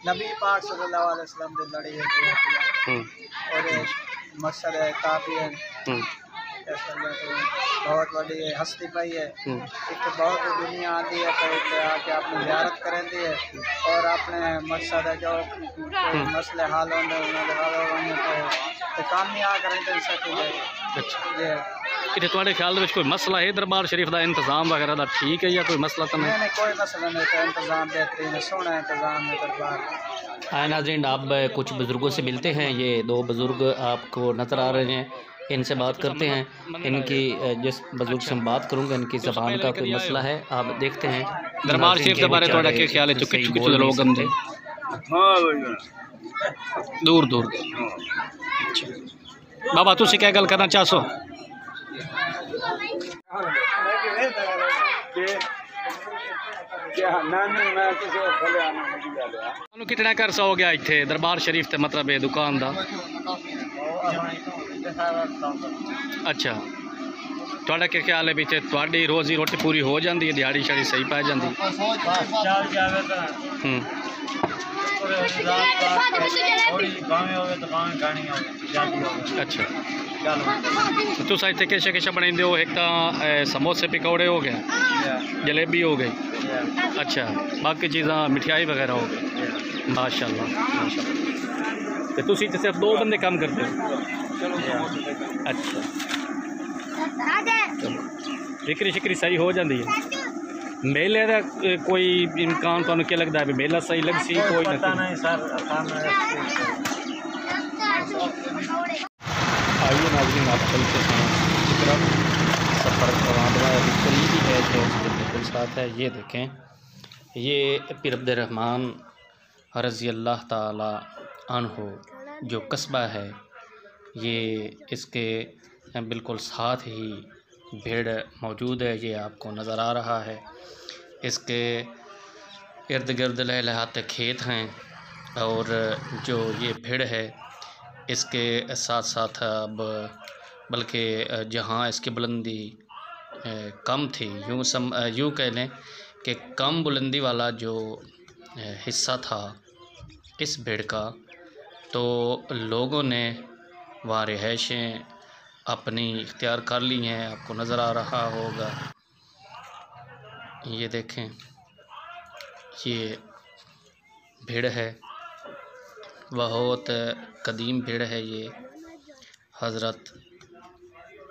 नबी पाक सल्लल्लाहु अलैहि वसल्लम दे लड़ी है और मकसद है काफी है। बहुत बड़ी हस्ती पाई है, इतने बहुत दुनिया आती है, तो इतने आके अपनी ज़ियारत करेंदी है और अपने मकसद है जो मसले हाल होंगे तो काम ही आ करें सके। अच्छा, इतने तुम्हारे ख्याल में कोई मसला है दरबार शरीफ का इंतजाम वगैरह का ठीक है या कोई मसला तो नहीं? कोई मसला नहीं, तो इंतजाम बेहतरीन है, सोना इंतजाम है दरबार। हाँ नाज़रीन, आप कुछ बुज़ुर्गों से मिलते हैं। ये दो बुज़ुर्ग आपको नज़र आ रहे हैं, इनसे बात करते हैं। इनकी जिस बुजुर्ग से हम बात करूँगा, इनकी ज़बान का कोई मसला है, आप देखते हैं। दरबार शरीफ के बारे में क्या ख्याल है? चुके चुके लोग आंदे दूर दूर। बाबा तुसी क्या गल करना चाहो? कितना कर सो गया इतने दरबार शरीफ ते मतलब ये दुकान दा? अच्छा थोड़ा क्या ख्याल है भी थोड़ी रोजी रोटी पूरी हो जाती है, दिहाड़ी शाड़ी सही पै जाती? अच्छा तुस इतने किश किश बनाते हो? एक तो समोसे पकौड़े हो गए, जलेबी हो गई, अच्छा बाकी चीज़ां मिठाई वगैरह हो गई। माशाल्लाह माशाल्लाह। तो तुसी सिर्फ 2 बंदे काम करते हो? अच्छा बिक्री शिक्री सही हो जाती है? मेले का कोई इम्कान तो क्या लगता है भी मेला सही लग सी? कोई नहीं सर। आइए नाज़रीन आप चलते हैं सफ़र करीबी है जो बिल्कुल साथ है। ये देखें ये पीर अब्दुर्रहमान रज़ी अल्लाह ताला अन्हु जो कस्बा है, ये इसके बिल्कुल साथ ही भेड़ मौजूद है, ये आपको नज़र आ रहा है। इसके इर्द गिर्द लहलहाते खेत हैं और जो ये भेड़ है इसके साथ साथ अब बल्कि जहाँ इसकी बुलंदी कम थी, यूँ कह लें कि कम बुलंदी वाला जो हिस्सा था इस भेड़ का, तो लोगों ने वहाँ रिहाइशें अपनी इख्तियार कर ली हैं। आपको नज़र आ रहा होगा, ये देखें ये भेड़ है, बहुत कदीम भेड़ है। ये हज़रत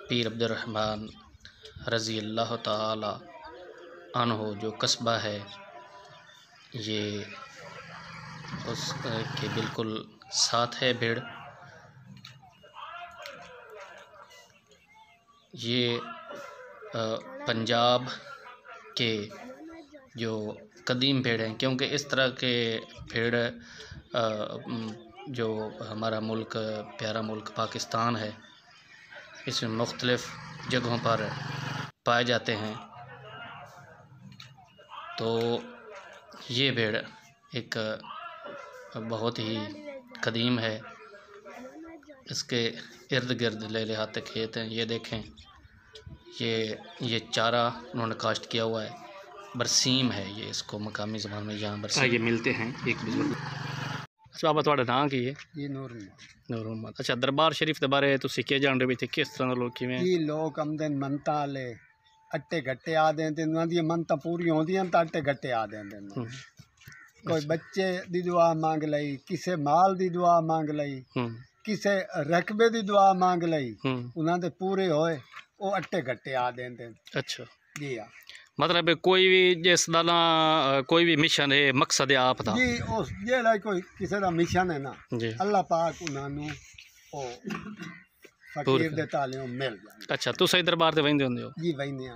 पीर अब्दुर्रहमान रज़ी अल्लाह ताला अन्हु जो कस्बा है ये उसके बिल्कुल साथ है भेड़। ये पंजाब के जो कदीम भेड़ हैं, क्योंकि इस तरह के भेड़ जो हमारा मुल्क प्यारा मुल्क पाकिस्तान है इसमें मुख्तलिफ़ जगहों पर पाए जाते हैं। तो ये भेड़ एक बहुत ही कदीम है, इसके इर्द गिर्द लहलहाते खेत हैं। ये देखें ये चारा उन्होंने काश्त किया हुआ है, बरसीम है ये, इसको मकामी ज़बान में यहाँ बरसीम ये मिलते हैं। एक बुजुर्ग अच्छा बाबा थोड़ा नाम की है? ये नूर मोहम्मद। अच्छा दरबार शरीफ के बारे तुसी क्या जान रहे थे, किस तरह लोग किवें? ये लोग आमदन मनता वाले अट्टे घट्टे आ देंदे, उन्हां दी मनता पूरी होंदियां तो अट्टे घट्टे आ देंदे। कोई बच्चे दी दुआ मांग लई, किसे माल दी दुआ मांग लई, किसे रकबे दी दुआ मांग लई, उन्हां दे पूरे होए वो अट्टे घट्टे आ देंदे। अच्छा जी हाँ, मतलब कोई भी जिस दा ना कोई भी मिशन है मकसद है आप दा जी उस जेड़ा कोई किसी दा मिशन है ना जी अल्लाह पाक उन्हां नू ओ फकीर दे तालियों मिल जाए। अच्छा तुस दरबार ते वहिंदे हुंदे हो? जी वहीने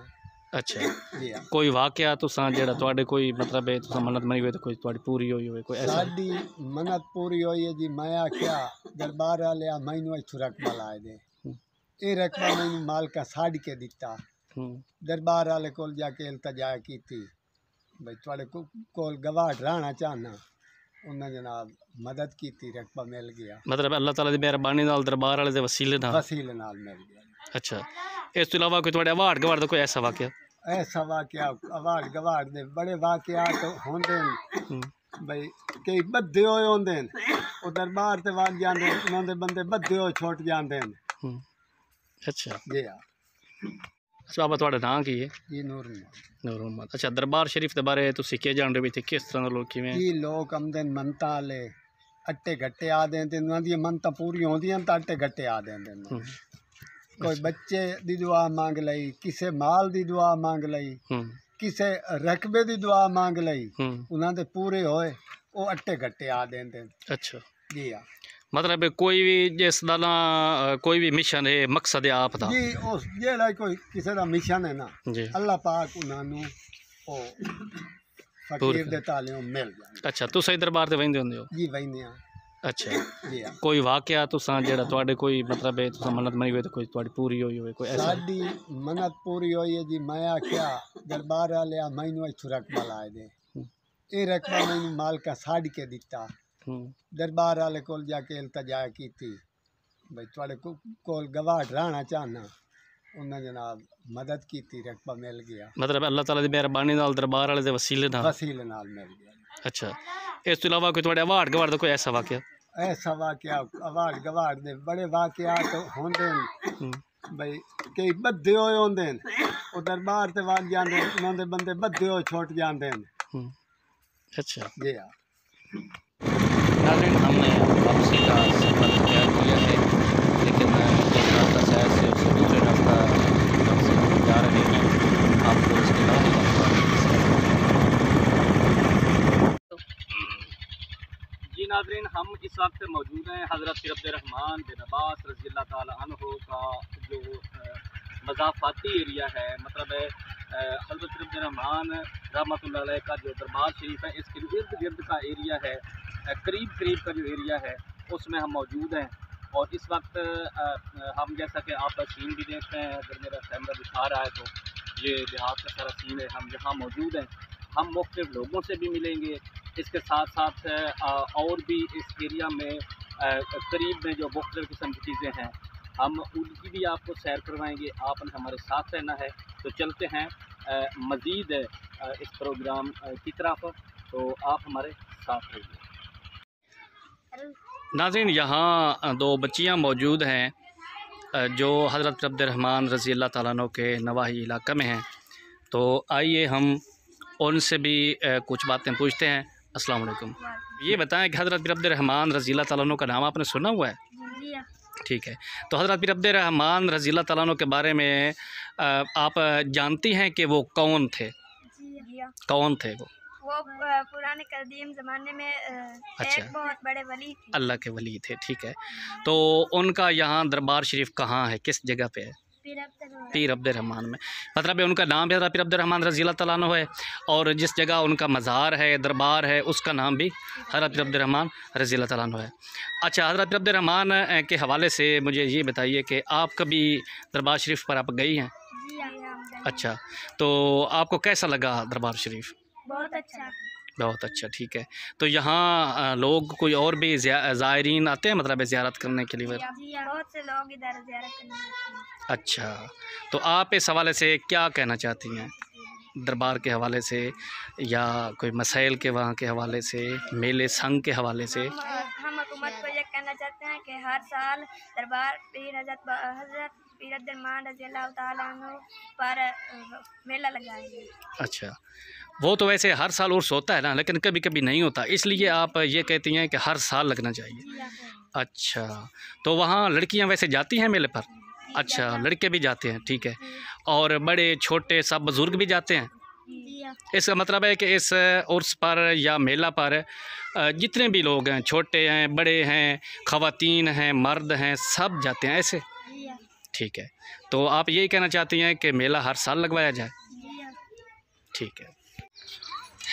अच्छा जी हाँ। कोई वाकया तुसां जेड़ा तुहाडे कोई मतलब है तुसां मन्नत मनी हुई तो कोई तुहाडी पूरी होई होवे कोई ऐसा? साडी मन्नत पूरी होई है जी। मैं आख्या दरबार वाले मैनू इत्थों रकबा लाए दे, ये रकबा मैनू मालका साड़ के दिता। दरबार वाले कोल जाके इल्तजा की भाई थोड़े कोल गवाह रहना चाहना, उन्हें जनाब मदद की, रकबा मिल गया। मतलब अल्लाह ताला दी मेहरबानी नाल दरबार वाले दे वसीले नाल मिल गया। अच्छा इस तो इलावा कोई थोड़े अवार्ड गवार्ड दा कोई ऐसा वाकया? ऐसा वाकया अवार्ड गवार्ड दे बड़े वाकया तो होंदे भाई, कई बद्धे होए होंदे वो दरबार ते वज जांदे, उन्हां दे बंदे बद्धे होए छुट जांदे। अच्छा जी हाँ। अच्छा बाबा थोड़ा नाम की है? ये नूर मोहम्मद। अच्छा दरबार शरीफ के बारे तुसी क्या जान रहे थे, किस तरह लोग किवें? ये लोग आमदन मनता वाले अट्टे घट्टे आ देंदे, उन्हां दी मनता पूरी होंदियां तो अट्टे घट्टे आ देंदे। कोई बच्चे दी दुआ मांग लई, किसे माल दी दुआ मांग लई, किसे रकबे दी दुआ मांग लई, उन्हां दे पूरे होए वो अट्टे घट्टे आ देंदे। अच्छा जी हाँ। मतलब कोई भी जिस दा ना कोई भी मिशन है मकसद है आप दा जी उस जेड़ा कोई किसी दा मिशन है ना जी अल्लाह पाक उन्हां नू ओ फकीर दे तालियों मिल जाए। अच्छा तुस दरबार ते वहिंदे हुंदे हो? जी वहीने अच्छा जी हाँ कोई वाकया तुसां जेड़ा तुहाडे कोई मतलब है तुसां मन्नत मनी हुई तो कोई तुहाडी पूरी होई होवे कोई ऐसा? साडी मन्नत पूरी हुई है जी। मैं आख्या दरबार वाले मैनू इत्थों रकबा लाए दे। ये रकबा मैनू मालका साड़ के दिता। दरबार वाले कोल जाके इल्तजा की भाई तुहाडे कोल गवाह रहना चाहना। उन्हें जनाब मदद की, रकबा मिल गया। मतलब अल्लाह ताला दी मेहरबानी नाल दरबार वाले दे वसीले नाल मिल गया। अच्छा इस तो इलावा कोई तुहाडे अवार्ड गवार्ड दा कोई ऐसा वाकया? ऐसा वाकया अवार्ड गवार्ड दे बड़े वाकया तो होंदे न भाई कई बद्धे होए होंदे न वो दरबार ते वग जांदे न उन्हां दे बंदे बद्धे होए छुट जांदे न। अच्छा जी हाँ नाज़रीन हमने वापसी का सफ़र तैयार किया है लेकिन एक रास्ता शायद से उससे दूसरे रास्ता से जा रहे हैं आपको उसके बाद जी नाज़रीन हम इस वक्त मौजूद हैं हज़रत अब्दुर्रहमान बिन अब्बास रज़ी अल्लाह ताला अन्हु का जो मज़ाफ़ाती एरिया है, मतलब हज़रत अब्दुर्रहमान रहमतुल्लाह अलैह का जो दरबार शरीफ है इसके इर्द गिर्द का एरिया है, करीब करीब का जो एरिया है उसमें हम मौजूद हैं। और इस वक्त हम जैसा कि आप सीन भी देखते हैं, अगर मेरा कैमरा दिखा रहा है तो ये देहात का सारा सीन है। हम जहाँ मौजूद हैं हम मुख्तलिफ लोगों से भी मिलेंगे, इसके साथ साथ और भी इस एरिया में करीब में जो मुख्तलिफ किस्म की चीज़ें हैं हम उनकी भी आपको सैर करवाएंगे। आपने हमारे साथ रहना है। तो चलते हैं मज़ीद इस प्रोग्राम की तरफ, तो आप हमारे साथ रहिए। नाज़रीन यहाँ दो बच्चियाँ मौजूद हैं जो हज़रत अब्दुर्रहमान रज़ी अल्लाह ताला अन्हु के नवाही इलाक़ा में हैं। तो आइए हम उनसे भी कुछ बातें पूछते हैं। अस्सलाम वालेकुम। ये बताएं कि हज़रत अब्दुर्रहमान रज़ी अल्लाह ताला अन्हु का नाम आपने सुना हुआ है? ठीक है, तो हज़रत अब्दुर्रहमान रज़ी अल्लाह ताला अन्हु के बारे में आप जानती हैं कि वो कौन थे? कौन थे वो? पुराने कदीम ज़माने में अच्छा। एक बहुत बड़े वली थे। अल्लाह के वली थे, ठीक है। तो उनका यहाँ दरबार शरीफ कहाँ है, किस जगह पे है? पीर अब्दुर्रहमान में। मतलब उनका नाम भी हज़रत पीर अब्दुर्रहमान रज़ी अल्लाह ताला अन्हु है और जिस जगह उनका मज़ार है, दरबार है, उसका नाम भी हज़रत पीर अब्दुर्रहमान रज़ी अल्लाह ताला अन्हु है। अच्छा, हज़रत पीर अब्दुर्रहमान के हवाले से मुझे ये बताइए कि आप कभी दरबार शरीफ पर आप गई हैं? अच्छा, तो आपको कैसा लगा दरबार शरीफ? बहुत अच्छा। बहुत अच्छा, ठीक है। तो यहाँ लोग कोई और भी ज़ायरीन आते हैं मतलब ज़ियारत करने के लिए? बहुत से लोग इधर ज़ियारत करने आते हैं। अच्छा, तो आप इस हवाले से क्या कहना चाहती हैं दरबार के हवाले से या कोई मसाइल के वहाँ के हवाले से, मेले संग के हवाले से? हम हुकूमत को ये कहना चाहते हैं कि हर साल दरबार पीर हज़रत पीर अब्दुर्रहमान रज़ी अल्लाह ताला अन्हु पर मेला लगाएंगे। अच्छा, वो तो वैसे हर साल उर्स होता है ना, लेकिन कभी कभी नहीं होता, इसलिए आप ये कहती हैं कि हर साल लगना चाहिए। अच्छा, तो वहाँ लड़कियाँ वैसे जाती हैं मेले पर? अच्छा, लड़के भी जाते हैं, ठीक है। और बड़े छोटे सब बुज़ुर्ग भी जाते हैं? इसका मतलब है कि इस उर्स पर या मेला पर जितने भी लोग हैं, छोटे हैं, बड़े हैं, ख़वातीन हैं, मर्द हैं, सब जाते हैं ऐसे? ठीक है, तो आप यही कहना चाहती हैं कि मेला हर साल लगवाया जाए? ठीक है।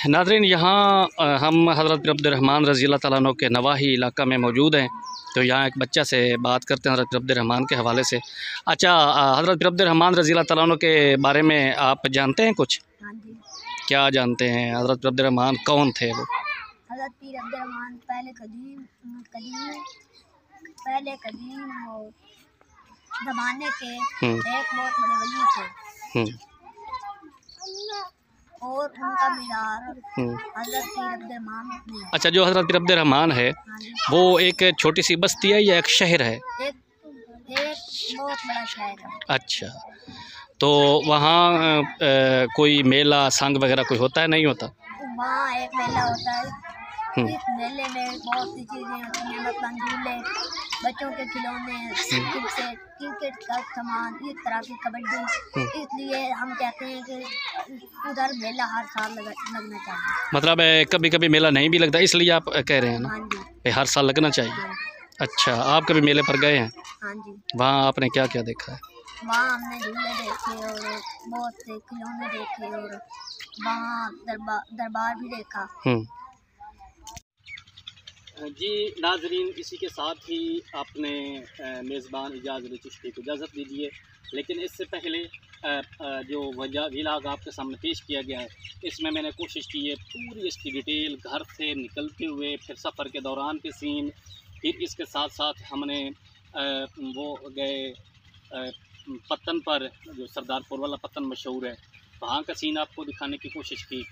नाज़रीन, यहाँ हम हज़रत अब्दुर्रहमान रज़ी अल्लाह ताला अन्हु के नवाही इलाक़ा में मौजूद हैं। तो यहाँ एक बच्चा से बात करते हैं हज़रत अब्दुर्रहमान के हवाले से। अच्छा, हज़रत अब्दुर्रहमान रज़ी अल्लाह ताला अन्हु के बारे में आप जानते हैं कुछ? हाँ जी। क्या जानते हैं? हज़रत अब्दुर्रहमान कौन थे वो? हज़रत पीर अब्दुर्रहमान पहले कदीम ज़माने के एक बहुत बड़े वली थे और उनका मीरार हज़रत पीर अब्दुर्रहमान में है। अच्छा, जो हज़रत पीर अब्दुर्रहमान है वो एक छोटी सी बस्ती है या एक शहर है? एक बहुत बड़ा शहर है। अच्छा, तो वहाँ कोई मेला संग वगैरह कोई होता है, नहीं होता? वहाँ एक मेला होता है। इस मेले में बहुत सी चीज़ें होती हैं, मतलब झूले, बच्चों के खिलौने, क्रिकेट का सामान, इस तरह की कबड्डी। इसलिए हम कहते हैं कि उधर मेला हर साल लगना चाहिए। मतलब कभी कभी मेला नहीं भी लगता, इसलिए आप कह रहे हैं ना? हाँ जी। हर साल लगना चाहिए। अच्छा, आप कभी मेले पर गए हैं? हाँ जी। वहाँ आपने क्या क्या देखा है? वहाँ हमने झूले देखे और बहुत से खिलौने देखे और वहाँ दरबार भी देखा। जी नाजरीन, इसी के साथ ही अपने मेज़बान इजाज़ अली चिश्ती को इजाज़त दीजिए। लेकिन इससे पहले जो व्लॉग आपके सामने पेश किया गया है, इसमें मैंने कोशिश की है पूरी इसकी डिटेल, घर से निकलते हुए, फिर सफ़र के दौरान के सीन, फिर इसके साथ साथ हमने वो गए पत्तन पर, जो सरदारपुर वाला पत्तन मशहूर है, वहाँ का सीन आपको दिखाने की कोशिश की।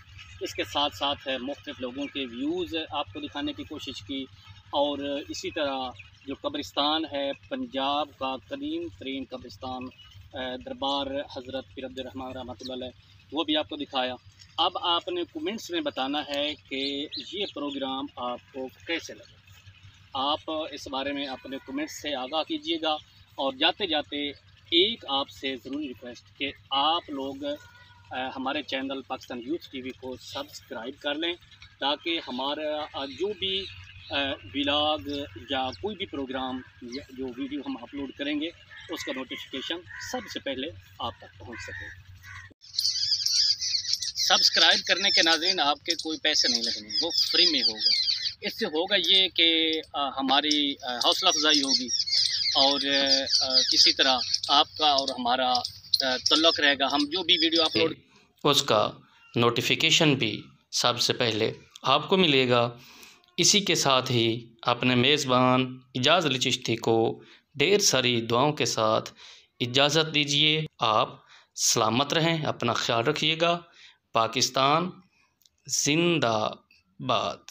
इसके साथ साथ मुख्तलिफ़ लोगों के व्यूज़ आपको दिखाने की कोशिश की। और इसी तरह जो कब्रिस्तान है, पंजाब का कदीम तरीन कब्रिस्तान दरबार हज़रत पीर अब्दुर्रहमान रहमतुल्लाह अलैह, वो भी आपको दिखाया। अब आपने कमेंट्स में बताना है कि ये प्रोग्राम आपको कैसे लगा। आप इस बारे में अपने कमेंट्स से आगाह कीजिएगा। और जाते जाते एक आपसे ज़रूरी रिक्वेस्ट कि आप लोग हमारे चैनल पाकिस्तान यूथ टीवी को सब्सक्राइब कर लें, ताकि हमारा जो भी व्लॉग या कोई भी प्रोग्राम या जो वीडियो हम अपलोड करेंगे, उसका नोटिफिकेशन सबसे पहले आप तक पहुंच सके। सब्सक्राइब करने के नाज़रीन आपके कोई पैसे नहीं लगने, वो फ्री में होगा। इससे होगा ये कि हमारी हौसला अफजाई होगी और किसी तरह आपका और हमारा तल्लुक़ रहेगा। हम जो भी वीडियो अपलोड, उसका नोटिफिकेशन भी सबसे पहले आपको मिलेगा। इसी के साथ ही अपने मेज़बान इजाज़ अली चिश्ती को ढेर सारी दुआओं के साथ इजाज़त दीजिए। आप सलामत रहें, अपना ख्याल रखिएगा। पाकिस्तान जिंदाबाद।